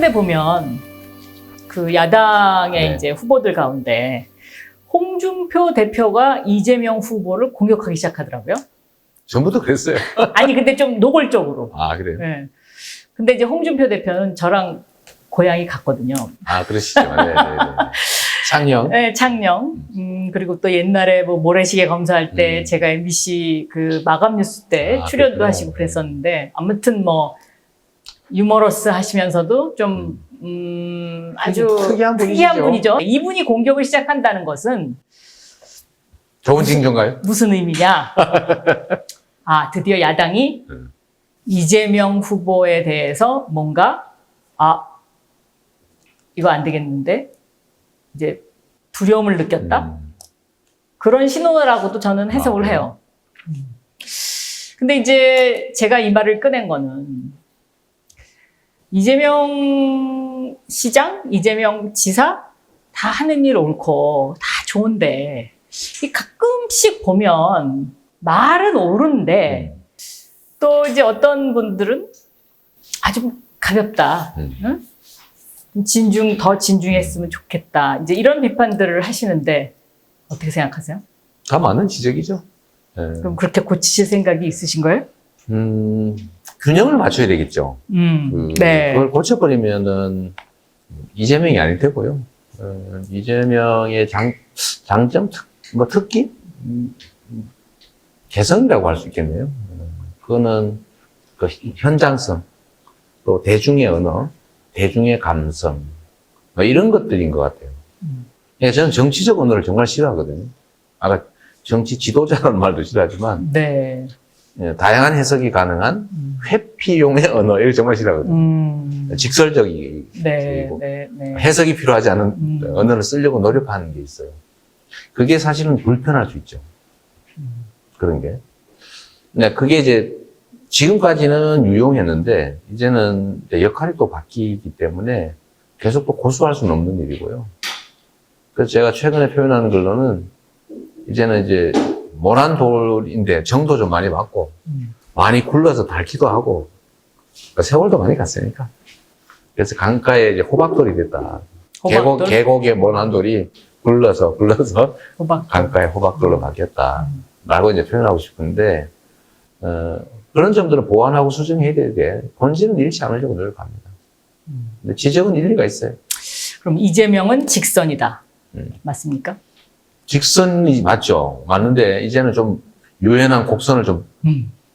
최근에 보면 그 야당의 네. 이제 후보들 가운데 홍준표 대표가 이재명 후보를 공격하기 시작하더라고요. 전부터 그랬어요. 아니 근데 좀 노골적으로. 아, 그래요? 네. 근데 이제 홍준표 대표는 저랑 고향이 같거든요. 아, 그러시죠. 네네네. 창녕. 네, 창녕. 그리고 또 옛날에 뭐 모래시계 검사할 때 제가 MBC 그 마감 뉴스 때 아, 출연도 그렇구나. 하시고 그랬었는데 아무튼 뭐 유머러스 하시면서도 좀 아주 특이한 분이시죠. 특이한 분이죠. 이분이 공격을 시작한다는 것은 좋은 징조인가요? 무슨 의미냐? 아, 드디어 야당이 이재명 후보에 대해서 뭔가 이거 안 되겠는데 이제 두려움을 느꼈다? 그런 신호라고도 저는 해석을 해요. 근데 이제 제가 이 말을 꺼낸 거는 이재명 시장, 이재명 지사 다 하는 일 옳고 다 좋은데 이 가끔씩 보면 말은 옳은데 또 이제 어떤 분들은 아주 가볍다. 응? 더 진중했으면 좋겠다. 이제 이런 비판들을 하시는데 어떻게 생각하세요? 다 맞는 지적이죠. 네. 그럼 그렇게 고치실 생각이 있으신 거예요? 균형을 맞춰야 되겠죠. 네. 그걸 고쳐버리면은 이재명이 아닐 테고요. 이재명의 장점, 특기? 개성이라고 할 수 있겠네요. 그거는 그 현장성, 또 대중의 언어, 대중의 감성, 뭐 이런 것들인 것 같아요. 그러니까 저는 정치적 언어를 정말 싫어하거든요. 아까 정치 지도자라는 말도 싫어하지만, 네. 다양한 해석이 가능한 회피용의 언어, 이걸 정말 싫어하거든요. 직설적이고 네. 해석이 필요하지 않은 언어를 쓰려고 노력하는 게 있어요. 그게 사실은 불편할 수 있죠. 그런 게. 네, 그게 이제 지금까지는 유용했는데 이제는 역할이 또 바뀌기 때문에 계속 또 고수할 수는 없는 일이고요. 그래서 제가 최근에 표현하는 걸로는 이제는 이제 모난 돌인데 정도 좀 많이 맞고 많이 굴러서 닳기도 하고 그러니까 세월도 많이 갔으니까 그래서 강가에 이제 호박돌이 됐다. 호박돌? 계곡의 모난 돌이 굴러서 호박돌. 강가에 호박돌로 바뀌었다. 라고 이제 표현하고 싶은데 그런 점들은 보완하고 수정해야 되는데 본질은 잃지 않으려고 노력합니다. 근데 지적은 일리가 있어요. 그럼 이재명은 직선이다. 맞습니까? 직선이 맞죠. 맞는데 이제는 좀 유연한 곡선을 좀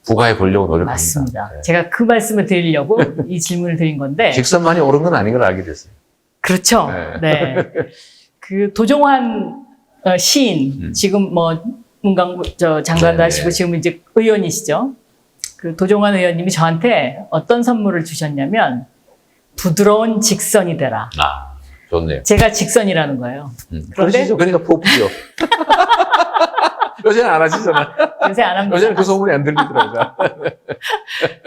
부과해 보려고 노력합니다. 맞습니다. 네. 제가 그 말씀을 드리려고 이 질문을 드린 건데. 직선만이 옳은 건 아닌 걸 알게 됐어요. 그렇죠. 네. 그 도종환 시인, 지금 뭐 문광부 장관도 하시고 지금 이제 의원이시죠. 그 도종환 의원님이 저한테 어떤 선물을 주셨냐면 부드러운 직선이 되라. 아, 좋네요. 제가 직선이라는 거예요. 그런데 그러시죠. 그러니까 포프죠. 요새는 안 하시잖아요. 요새 안 합니다. 요새는 그 소문이 안 들리더라고요.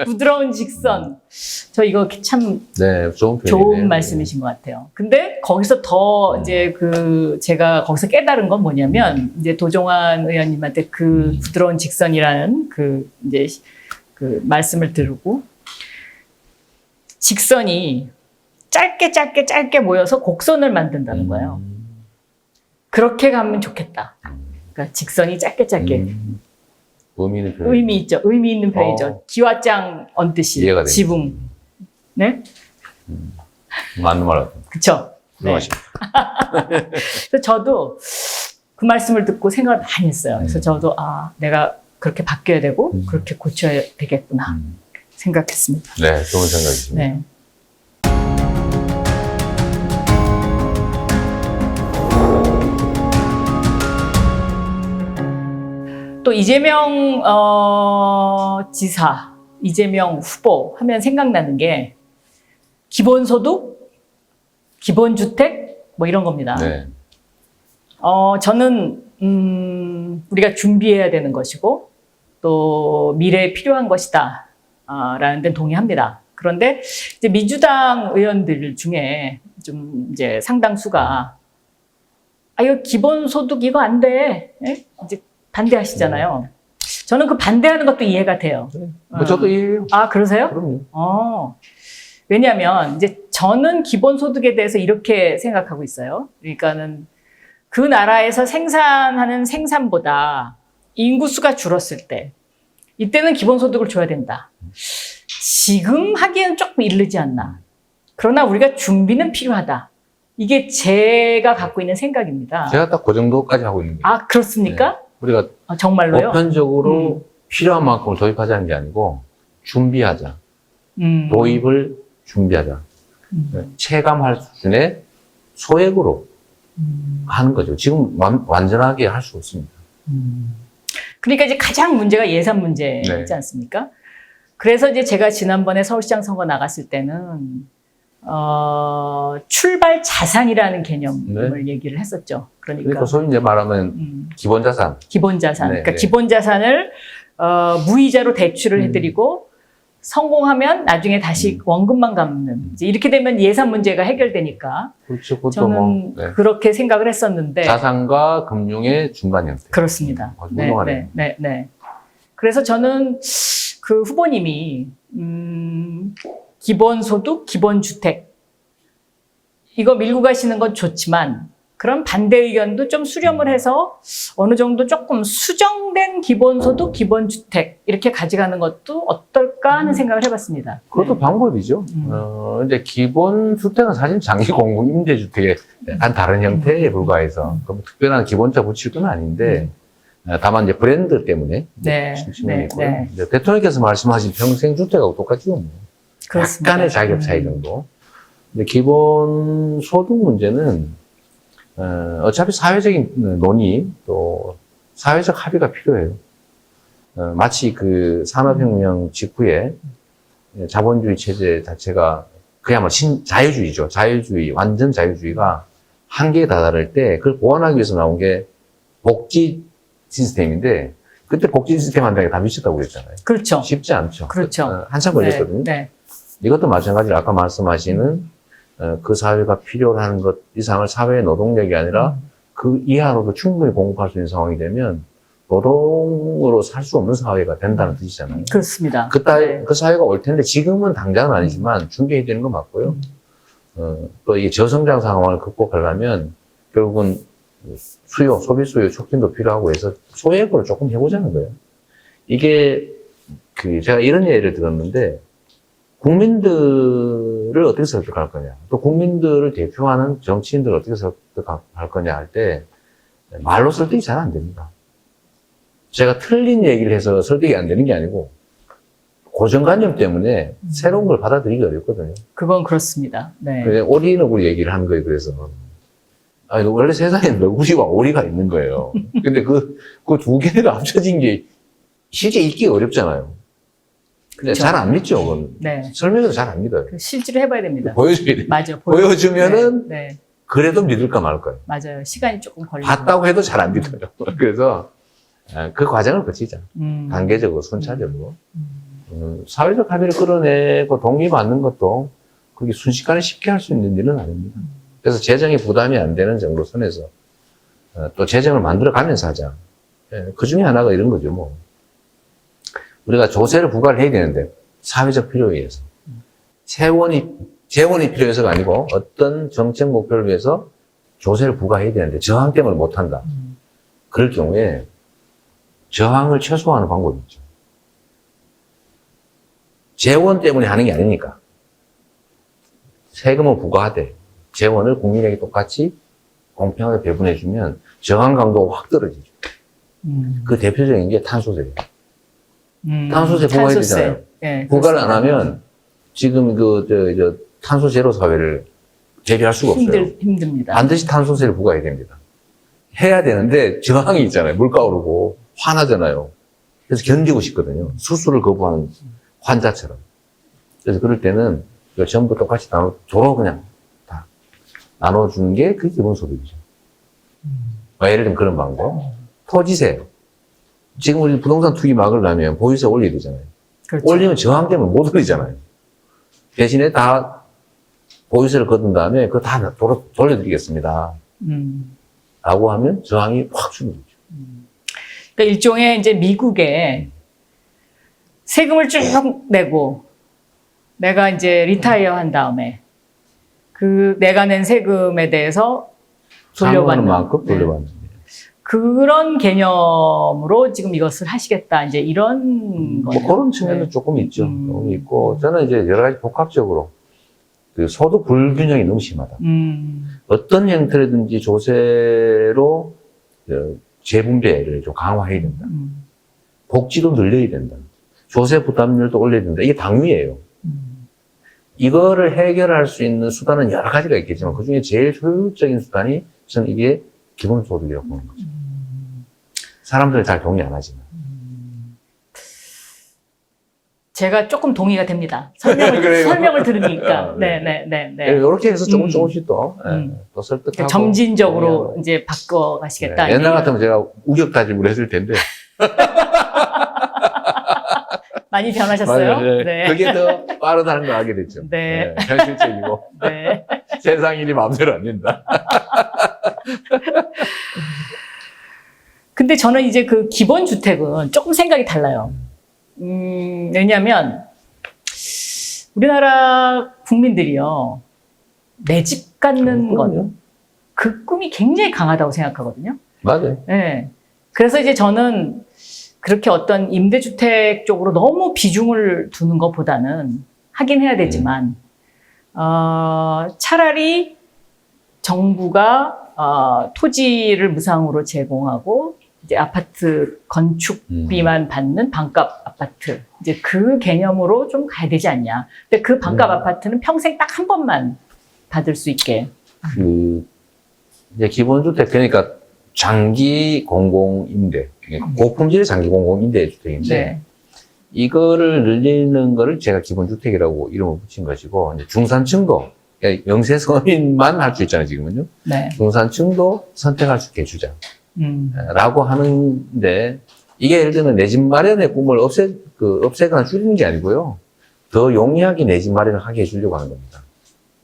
부드러운 직선. 저 이거 참 네, 좋은 표현이네요. 좋은 말씀이신 것 같아요. 근데 거기서 더 이제 제가 거기서 깨달은 건 뭐냐면 이제 도종환 의원님한테 그 부드러운 직선이라는 이제 그 말씀을 들고 직선이 짧게 모여서 곡선을 만든다는 거예요. 그렇게 가면 좋겠다. 그러니까 직선이 짧게. 의미 있는 표현. 의미 있죠. 의미 있는 표현이죠. 기와장 얹듯이. 이해가 됩니다. 지붕. 네? 맞는 말 같아요. 그쵸? 네. 그래서 저도 그 말씀을 듣고 생각을 많이 했어요. 그래서 저도 내가 그렇게 바뀌어야 되고 그렇게 고쳐야 되겠구나 생각했습니다. 네, 좋은 생각이십니다. 네. 또 이재명 지사, 이재명 후보 하면 생각나는 게 기본소득, 기본주택 뭐 이런 겁니다. 네. 저는 우리가 준비해야 되는 것이고 또 미래에 필요한 것이다 라는 데는 동의합니다. 그런데 이제 민주당 의원들 중에 좀 이제 상당수가 이거 기본소득 이거 안 돼. 예? 이제 반대하시잖아요. 저는 그 반대하는 것도 이해가 돼요. 뭐 저도 이해해요. 그러세요? 그럼요. 왜냐하면 이제 저는 기본소득에 대해서 이렇게 생각하고 있어요. 그러니까는 그 나라에서 생산하는 생산보다 인구수가 줄었을 때, 이때는 기본소득을 줘야 된다. 지금 하기에는 조금 이르지 않나. 그러나 우리가 준비는 필요하다. 이게 제가 갖고 있는 생각입니다. 제가 딱 그 정도까지 하고 있는 거예요. 아, 그렇습니까? 우리가 정말로요? 보편적으로 필요한 만큼을 도입하자는 게 아니고 준비하자. 도입을 준비하자. 체감할 수준의 소액으로 하는 거죠. 지금 완전하게 할 수 없습니다. 그러니까 이제 가장 문제가 예산 문제이지 네. 않습니까? 그래서 이제 제가 지난번에 서울시장 선거 나갔을 때는 출발 자산이라는 개념을 얘기를 했었죠. 그러니까 소위 이제 말하면 기본 자산. 기본 자산. 네, 그러니까 네. 기본 자산을 무이자로 대출을 해드리고 성공하면 나중에 다시 원금만 갚는. 이제 이렇게 되면 예산 문제가 해결되니까 그렇죠. 그것도 저는 뭐, 네. 그렇게 생각을 했었는데 자산과 금융의 중간 형태. 그렇습니다. 아주 훌륭하네요. 네. 그래서 저는 그 후보님이 기본소득, 기본주택 이거 밀고 가시는 건 좋지만 그런 반대 의견도 좀 수렴을 해서 어느 정도 조금 수정된 기본소득, 기본주택 이렇게 가져가는 것도 어떨까 하는 생각을 해봤습니다. 그것도 방법이죠. 근데 기본 주택은 사실 장기 공공 임대주택의 약간 다른 형태에 불과해서 그럼 특별한 기본자 붙일 건 아닌데 다만 이제 브랜드 때문에 측면이 있고요. 이제 대통령께서 말씀하신 평생주택하고 똑같죠. 뭐. 그렇습니다. 약간의 자격 차이 정도. 근데 기본 소득 문제는 어차피 사회적인 논의 또 사회적 합의가 필요해요. 마치 그 산업혁명 직후에 자본주의 체제 자체가 그야말로 자유주의죠. 자유주의, 완전 자유주의가 한계에 다다를 때 그걸 보완하기 위해서 나온 게 복지 시스템인데 그때 복지 시스템 한다는 게 다 미쳤다고 그랬잖아요. 그렇죠. 쉽지 않죠. 그렇죠. 한참 걸렸거든요. 네. 이것도 마찬가지로 아까 말씀하시는 그 사회가 필요로 하는 것 이상을 사회의 노동력이 아니라 그 이하로도 충분히 공급할 수 있는 상황이 되면 노동으로 살 수 없는 사회가 된다는 뜻이잖아요. 그렇습니다. 그 사회가 올 텐데 지금은 당장은 아니지만 준비해야 되는 건 맞고요. 또 이 저성장 상황을 극복하려면 결국은 소비 수요 촉진도 필요하고 해서 소액으로 조금 해보자는 거예요. 이게 제가 이런 예를 들었는데 국민들을 어떻게 설득할 거냐, 또 국민들을 대표하는 정치인들을 어떻게 설득할 거냐 할 때 말로 설득이 잘 안 됩니다. 제가 틀린 얘기를 해서 설득이 안 되는 게 아니고 고정관념 때문에 새로운 걸 받아들이기 어렵거든요. 그건 그렇습니다. 네. 오리너구리 얘기를 하는 거예요. 그래서 원래 세상에 너구리와 오리가 있는 거예요. 근데 그 두 개가 합쳐진 게 실제 읽기 어렵잖아요. 근데 잘 안 믿죠, 그건. 네. 설명해도 잘 안 믿어요. 실제로 해봐야 됩니다. 보여줘야 돼. 맞아. 보여주면은 네. 그래도 믿을까 말까요. 맞아요. 시간이 조금 걸리고. 봤다고 해도 잘 안 믿어요. 그래서 그 과정을 거치자. 단계적으로, 순차적으로. 사회적 합의를 끌어내고 동의받는 것도 그게 순식간에 쉽게 할 수 있는 일은 아닙니다. 그래서 재정에 부담이 안 되는 정도 선에서 또 재정을 만들어가면서 하자. 그 중에 하나가 이런 거죠, 뭐. 우리가 조세를 부과를 해야 되는데 사회적 필요에 의해서 재원이 필요해서가 아니고 어떤 정책 목표를 위해서 조세를 부과해야 되는데 저항 때문에 못한다. 그럴 경우에 저항을 최소화하는 방법이 있죠. 재원 때문에 하는 게 아니니까 세금을 부과하되 재원을 국민에게 똑같이 공평하게 배분해주면 저항 강도가 확 떨어지죠. 그 대표적인 게 탄소세예요. 탄소세 부과해야 되잖아요. 네, 부과를 안 하면 지금 탄소 제로 사회를 재개할 수가 없어요. 힘듭니다. 반드시 탄소세를 부과해야 됩니다. 해야 되는데 저항이 있잖아요. 물가 오르고 화나잖아요. 그래서 견디고 싶거든요. 수술을 거부하는 환자처럼. 그래서 그럴 때는 이걸 전부 똑같이 도로 그냥 다 나눠주는 게 그게 기본소득이죠. 예를 들면 그런 방법. 토지세. 지금 우리 부동산 투기 막으려면 보유세 올려야 되잖아요. 그렇죠. 올리면 저항 때문에 못 올리잖아요. 대신에 다 보유세를 거둔 다음에 그거 다 돌려드리겠습니다. 라고 하면 저항이 확 주는 거죠. 그러니까 일종의 이제 미국에 세금을 쭉 내고 내가 이제 리타이어 한 다음에 그 내가 낸 세금에 대해서 돌려받는 돌려받는 만큼 네. 돌려받는. 그런 개념으로 지금 이것을 하시겠다 이제 이런 뭐 거죠. 그런 측면도 네. 조금 있죠. 음. 조금 있고 저는 이제 여러 가지 복합적으로 그 소득 불균형이 너무 심하다. 어떤 형태로든지 조세로 재분배를 좀 강화해야 된다. 복지도 늘려야 된다. 조세 부담률도 올려야 된다. 이게 당위예요. 이거를 해결할 수 있는 수단은 여러 가지가 있겠지만 그중에 제일 효율적인 수단이 저는 이게 기본소득이라고 보는 거죠. 사람들이 잘 동의 안 하지만. 제가 조금 동의가 됩니다. 설명을 들으니까. 네네네. 이렇게 해서 조금씩 또, 또 설득하고. 점진적으로 동의하고. 이제 바꿔 가시겠다. 네, 옛날 같으면 제가 우격다짐을 했을 텐데. 많이 변하셨어요? 맞아요. 네. 그게 더 빠르다는 걸 알게 됐죠. 네. 현실적이고. 네. 세상 일이 마음대로 안 된다. 근데 저는 이제 그 기본주택은 조금 생각이 달라요. 왜냐하면 우리나라 국민들이요, 내 집 갖는 것, 그 꿈이 굉장히 강하다고 생각하거든요. 맞아요. 네. 그래서 이제 저는 그렇게 어떤 임대주택 쪽으로 너무 비중을 두는 것보다는 하긴 해야 되지만, 차라리 정부가 토지를 무상으로 제공하고 이제 아파트 건축비만 받는 반값 아파트, 이제 그 개념으로 좀 가야 되지 않냐. 근데 그 반값 아파트는 평생 딱 한 번만 받을 수 있게. 이제 기본주택, 그러니까 장기 공공임대, 고품질 장기 공공임대 주택인데, 네. 이거를 늘리는 거를 제가 기본주택이라고 이름을 붙인 것이고, 이제 중산층도, 그러니까 영세서민만 할 수 있잖아요, 지금은요. 네. 중산층도 선택할 수 있게 해주자. 라고 하는데, 이게 예를 들면 내 집 마련의 꿈을 없애거나 줄이는 게 아니고요. 더 용이하게 내 집 마련을 하게 해주려고 하는 겁니다.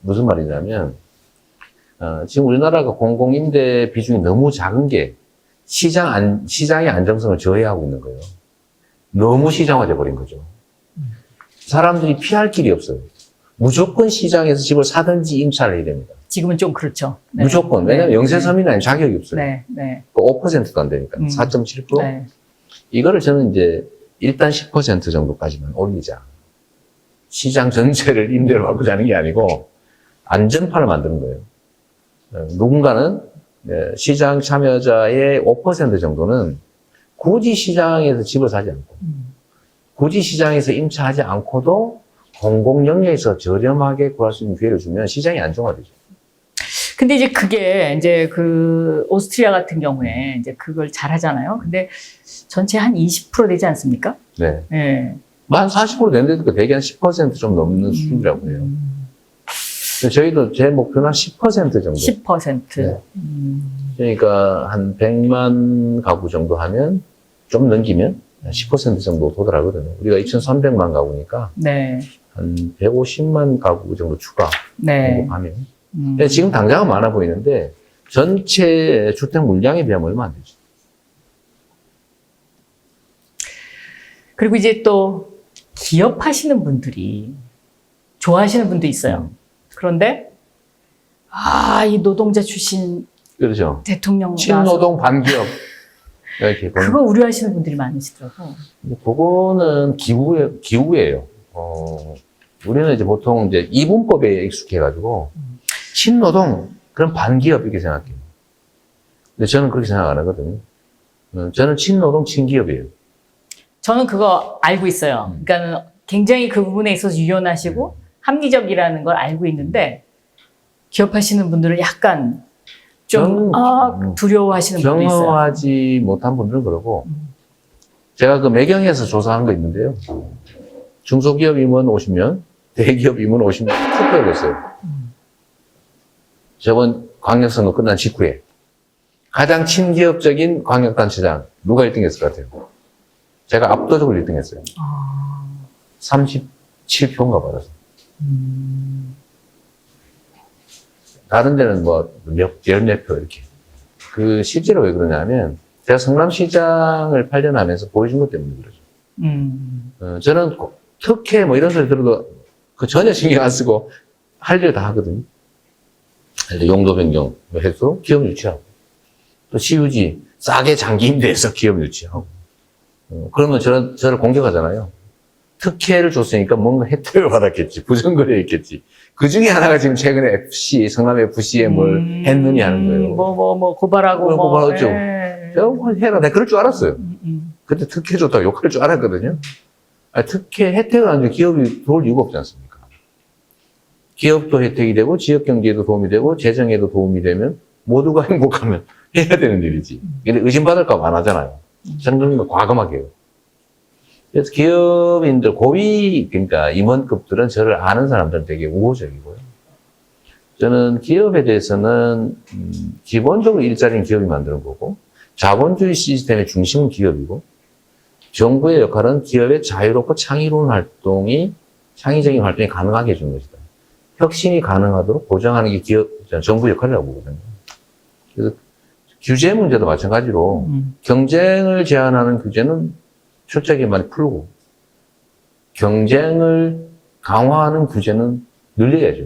무슨 말이냐면, 지금 우리나라가 공공임대 비중이 너무 작은 게 시장의 안정성을 저해하고 있는 거예요. 너무 시장화돼 버린 거죠. 사람들이 피할 길이 없어요. 무조건 시장에서 집을 사든지 임차를 해야 됩니다. 지금은 좀 그렇죠. 네. 무조건. 왜냐하면 영세서민은 아닌 자격이 없어요. 네. 네. 5%도 안 되니까. 4.7%? 네. 이거를 저는 이제 일단 10% 정도까지만 올리자. 시장 전체를 임대로 바꾸자는 게 아니고 안전판을 만드는 거예요. 누군가는 시장 참여자의 5% 정도는 굳이 시장에서 집을 사지 않고 굳이 시장에서 임차하지 않고도 공공 영역에서 저렴하게 구할 수 있는 기회를 주면 시장이 안정화되죠. 근데 이제 그게 이제 그 오스트리아 같은 경우에 이제 그걸 잘 하잖아요. 근데 전체 한 20% 되지 않습니까? 네. 네. 만 40% 된데도 대개 한 10%좀 넘는 수준이라고 해요. 저희도 제 목표는 한 10% 정도. 10%. 네. 그러니까 한 100만 가구 정도 하면 좀 넘기면 10% 정도 도달하거든요. 우리가 2,300만 가구니까 네. 한 150만 가구 정도 추가 네. 하면. 지금 당장은 많아 보이는데 전체 주택 물량에 비하면 얼마 안 되죠. 그리고 이제 또 기업하시는 분들이 좋아하시는 분도 있어요. 그런데 이 노동자 출신 그렇죠. 대통령 친노동 반기업 이렇게 그거 우려하시는 분들이 많으시더라고. 그거는 기후예요. 우리는 이제 보통 이제 이분법에 익숙해가지고 친노동 그럼 반기업 이렇게 생각해요. 근데 저는 그렇게 생각 안 하거든요. 저는 친노동 친기업이에요. 저는 그거 알고 있어요. 그러니까 굉장히 그 부분에 있어서 유연하시고 합리적이라는 걸 알고 있는데 기업하시는 분들은 약간 좀 두려워하시는 분도 있어요. 경험하지 못한 분들은 그러고 제가 그 매경에서 조사한 거 있는데요. 중소기업 임원 오시면 대기업 임원 오시면 투표를 했어요. 저번 광역선거 끝난 직후에 가장 친기업적인 광역단체장 누가 1등 했을 것 같아요? 제가 압도적으로 1등 했어요. 37표인가 받았어요. 다른 데는 뭐 14표 이렇게. 실제로 왜 그러냐면 제가 성남시장을 8년 하면서 보여준 것 때문에 그러죠. 저는 특혜 뭐 이런 소리 들어도 전혀 신경 안 쓰고 할 일 다 하거든요. 용도 변경해서 기업 유치하고, 또 시유지 싸게 장기 임대해서 기업 유치하고, 그러면 저를 공격하잖아요. 특혜를 줬으니까 뭔가 혜택을 받았겠지, 부정거래 했겠지. 그 중에 하나가 지금 최근에 성남 FC에 뭘 했느냐 하는 거예요. 고발하고 고발하죠. 예. 제가 해라. 내가 그럴 줄 알았어요. 그때 특혜 줬다고 욕할 줄 알았거든요. 특혜, 혜택을 안 주면 기업이 들어올 이유가 없지 않습니까? 기업도 혜택이 되고, 지역 경제에도 도움이 되고, 재정에도 도움이 되면, 모두가 행복하면 해야 되는 일이지. 근데 의심받을까 봐 안 하잖아요. 저는 그런 거 과감하게 해요. 그래서 기업인들, 고위, 그러니까 임원급들은 저를 아는 사람들은 되게 우호적이고요. 저는 기업에 대해서는, 기본적으로 일자리는 기업이 만드는 거고, 자본주의 시스템의 중심은 기업이고, 정부의 역할은 기업의 자유롭고 창의적인 활동이 가능하게 해주는 것이다. 혁신이 가능하도록 보장하는 게 정부 역할이라고 보거든요. 그래서 규제 문제도 마찬가지로 경쟁을 제한하는 규제는 철저하게 많이 풀고 경쟁을 강화하는 규제는 늘려야죠.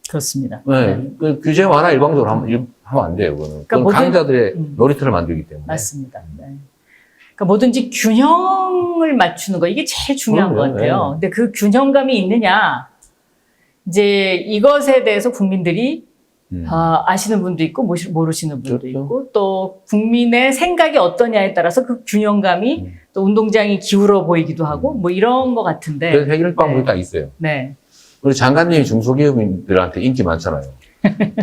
그렇습니다. 네. 그 규제 완화 일방적으로 하면 안 돼요. 그건 그러니까 강자들의 놀이터를 만들기 때문에. 맞습니다. 네. 그러니까 뭐든지 균형을 맞추는 거 이게 제일 중요한 것 같아요. 근데 그 균형감이 있느냐 이제 이것에 대해서 국민들이 아시는 분도 있고 모르시는 분도 그렇죠. 있고 또 국민의 생각이 어떠냐에 따라서 그 균형감이 또 운동장이 기울어 보이기도 하고 뭐 이런 것 같은데. 그래서 해결 방법이 딱 있어요. 네. 우리 장관님이 중소기업인들한테 인기 많잖아요.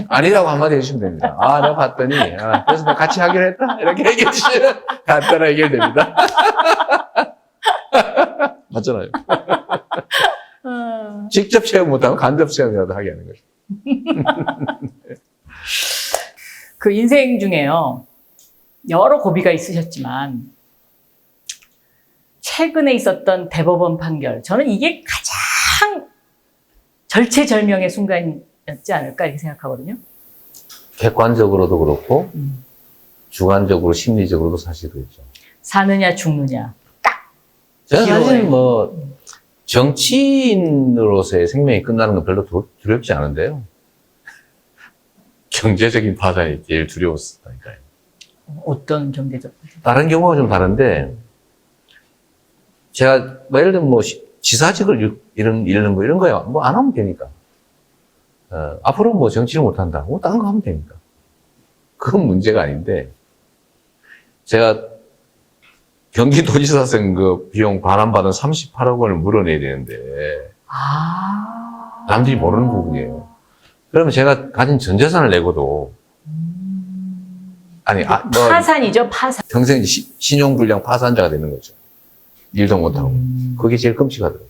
아니라고 한마디 해주시면 됩니다. 내가 봤더니, 그래서 내가 같이 하기로 했다? 이렇게 얘기해 주시면 간단하게 해결됩니다. 맞잖아요. 직접 체험 못하면 간접 체험이라도 하게 하는 거죠. 그 인생 중에요. 여러 고비가 있으셨지만 최근에 있었던 대법원 판결 저는 이게 가장 절체절명의 순간이었지 않을까 이렇게 생각하거든요. 객관적으로도 그렇고 주관적으로 심리적으로도 사실 그렇죠. 사느냐 죽느냐 저는 기로에. 사실 정치인으로서의 생명이 끝나는 건 별로 두렵지 않은데요. 경제적인 파산이 제일 두려웠으니까요. 어떤 경제적 다른 경우가 좀 다른데, 제가, 예를 들면 지사직을 잃는 거, 이런 거야. 안 하면 되니까. 앞으로 정치를 못 한다. 다른 거 하면 되니까. 그건 문제가 아닌데, 제가 경기도지사 선거 비용 반환받은 38억 원을 물어내야 되는데, 남들이 모르는 부분이에요. 그러면 제가 가진 전 재산을 내고도, 파산이죠, 파산. 평생 신용불량 파산자가 되는 거죠. 일도 못하고. 그게 제일 끔찍하더라고요.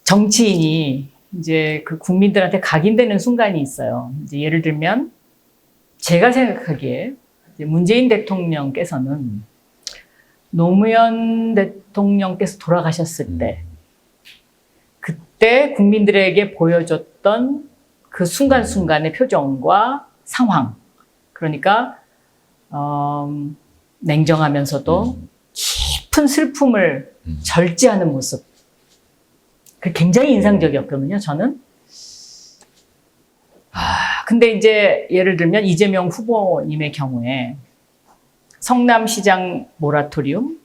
정치인이 이제 그 국민들한테 각인되는 순간이 있어요. 이제 예를 들면 제가 생각하기에 이제 문재인 대통령께서는 노무현 대통령께서 돌아가셨을 때 그때 국민들에게 보여줬던 그 순간순간의 표정과 상황. 그러니까 냉정하면서도 깊은 슬픔을 절제하는 모습. 그 굉장히 인상적이었거든요, 저는. 근데 이제 예를 들면 이재명 후보님의 경우에 성남시장 모라토리움,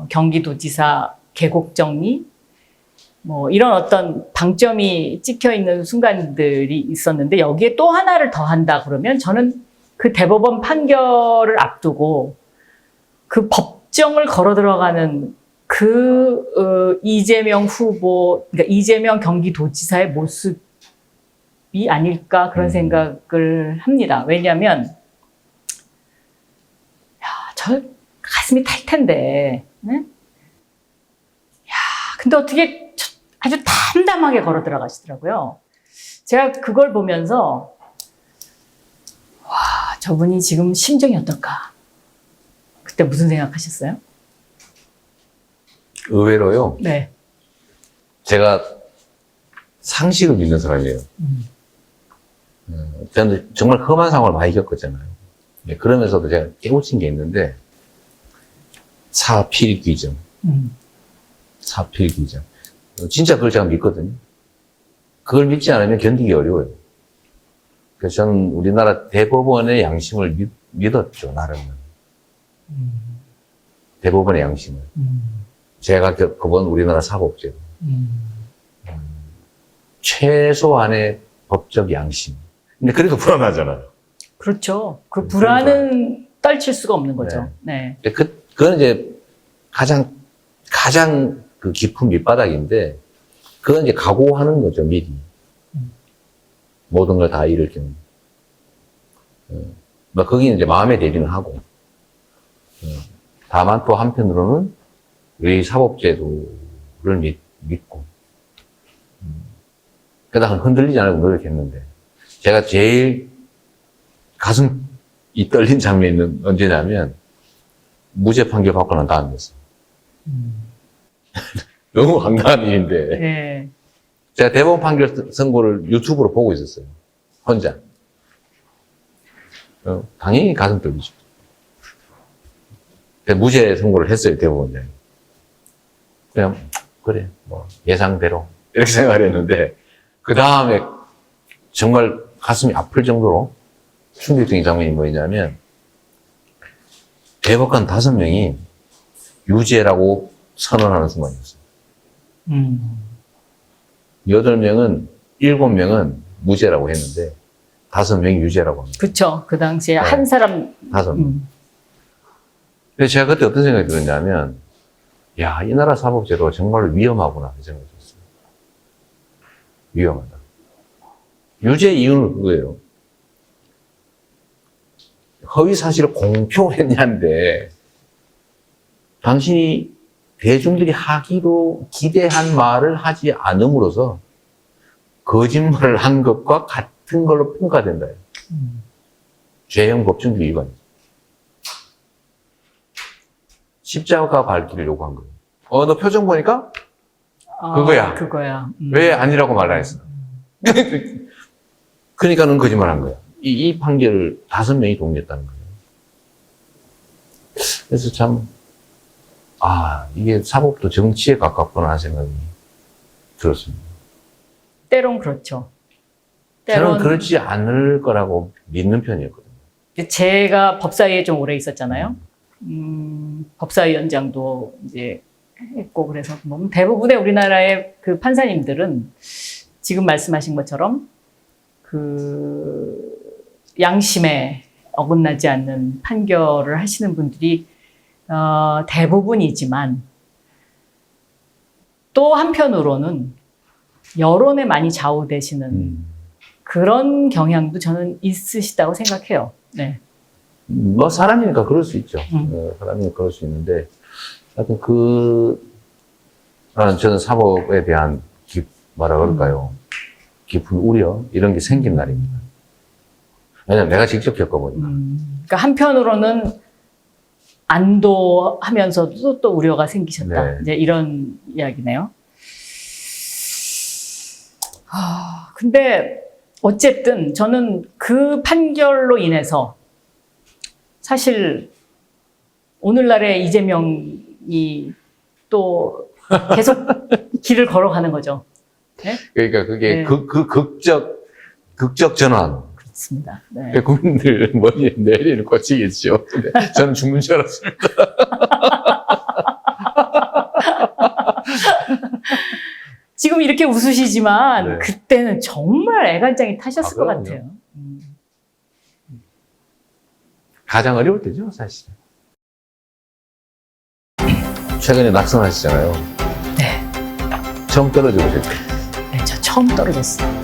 경기도지사 계곡 정리, 이런 어떤 방점이 찍혀 있는 순간들이 있었는데 여기에 또 하나를 더 한다 그러면 저는 그 대법원 판결을 앞두고 그 법정을 걸어 들어가는 이재명 후보, 그러니까 이재명 경기도지사의 모습이 아닐까 그런 생각을 합니다. 왜냐하면 저 가슴이 탈 텐데, 네? 근데 어떻게 아주 담담하게 걸어 들어가시더라고요. 제가 그걸 보면서 저분이 지금 심정이 어떨까? 그때 무슨 생각하셨어요? 의외로요. 네. 제가 상식을 믿는 사람이에요. 저는 정말 험한 상황을 많이 겪었잖아요. 그러면서도 제가 깨우친 게 있는데 사필귀정. 사필귀정. 진짜 그걸 제가 믿거든요. 그걸 믿지 않으면 견디기 어려워요. 그래서 저는 우리나라 대법원의 양심을 믿었죠, 나름은. 대법원의 양심을. 제가 겪어본 우리나라 사법제도. 최소한의 법적 양심. 근데 그래도 불안하잖아요. 그렇죠. 그 불안은 떨칠 수가 없는 거죠. 네. 그건 이제 가장 그 깊은 밑바닥인데, 그건 이제 각오하는 거죠, 미리. 모든 걸 다 잃을 경우. 뭐, 거기는 이제 마음의 대비는 하고. 다만 또 한편으로는 우리 사법제도를 믿고. 그러다가 흔들리지 않으려고 노력했는데, 제가 제일 가슴이 떨린 장면이 언제냐면, 무죄 판결 받고 난 다음이었어요. 너무 황당한 일인데. 네. 제가 대법원 판결 선고를 유튜브로 보고 있었어요. 혼자. 당연히 가슴 떨리죠. 무죄 선고를 했어요, 대법원장이. 그냥, 그래, 뭐, 예상대로. 이렇게 생각을 했는데, 그 다음에 정말 가슴이 아플 정도로 충격적인 장면이 뭐냐면, 대법관 5명이 유죄라고 선언하는 순간이었어요. 7명은 무죄라고 했는데, 5명이 유죄라고 합니다. 그쵸. 그 당시에 네. 한 사람. 5명. 그래서 제가 그때 어떤 생각이 들었냐면, 야, 이 나라 사법제도가 정말 위험하구나, 이 생각이 들었어요. 위험하다. 유죄 이유는 그거예요. 허위 사실을 공표했냐인데, 당신이 대중들이 하기로 기대한 말을 하지 않음으로써 거짓말을 한 것과 같은 걸로 평가된다. 죄형 법정주 위반이죠. 십자가 밟기를 요구한 거예요. 너 표정 보니까 그거야. 그거야. 왜 아니라고 말 안 했어? 그러니까는 거짓말 한 거야. 이 판결을 5명이 동의했다는 거예요. 그래서 참, 이게 사법도 정치에 가깝구나 하는 생각이 들었습니다. 때론 그렇죠. 저는 그렇지 않을 거라고 믿는 편이었거든요. 제가 법사위에 좀 오래 있었잖아요. 법사위원장도 이제 했고, 그래서 뭐 대부분의 우리나라의 그 판사님들은 지금 말씀하신 것처럼 그 양심에 어긋나지 않는 판결을 하시는 분들이 대부분이지만, 또 한편으로는 여론에 많이 좌우되시는 그런 경향도 저는 있으시다고 생각해요. 네. 뭐 사람이니까 그럴 수 있죠. 사람이니까 그럴 수 있는데, 하여튼 저는 사법에 대한 뭐라 그럴까요? 깊은 우려 이런 게 생긴 날입니다. 왜냐면 내가 직접 겪어보니까. 그러니까 한편으로는 안도하면서도 또 우려가 생기셨다. 네. 이제 이런 이야기네요. 근데 어쨌든 저는 그 판결로 인해서 사실 오늘날의 이재명이 또 계속 길을 걸어가는 거죠. 네? 그러니까 그게 네. 극적 전환. 그렇습니다. 네. 국민들 머리에 내리는 꽂히겠죠. 근데 저는 죽는 줄 알았습니다. 지금 이렇게 웃으시지만 네. 그때는 정말 애간장이 타셨을 것 그럼요. 같아요. 가장 어려울 때죠, 사실. 최근에 낙선하시잖아요. 네. 처음 떨어지고 오셨죠. 네, 저 처음 떨어졌어요.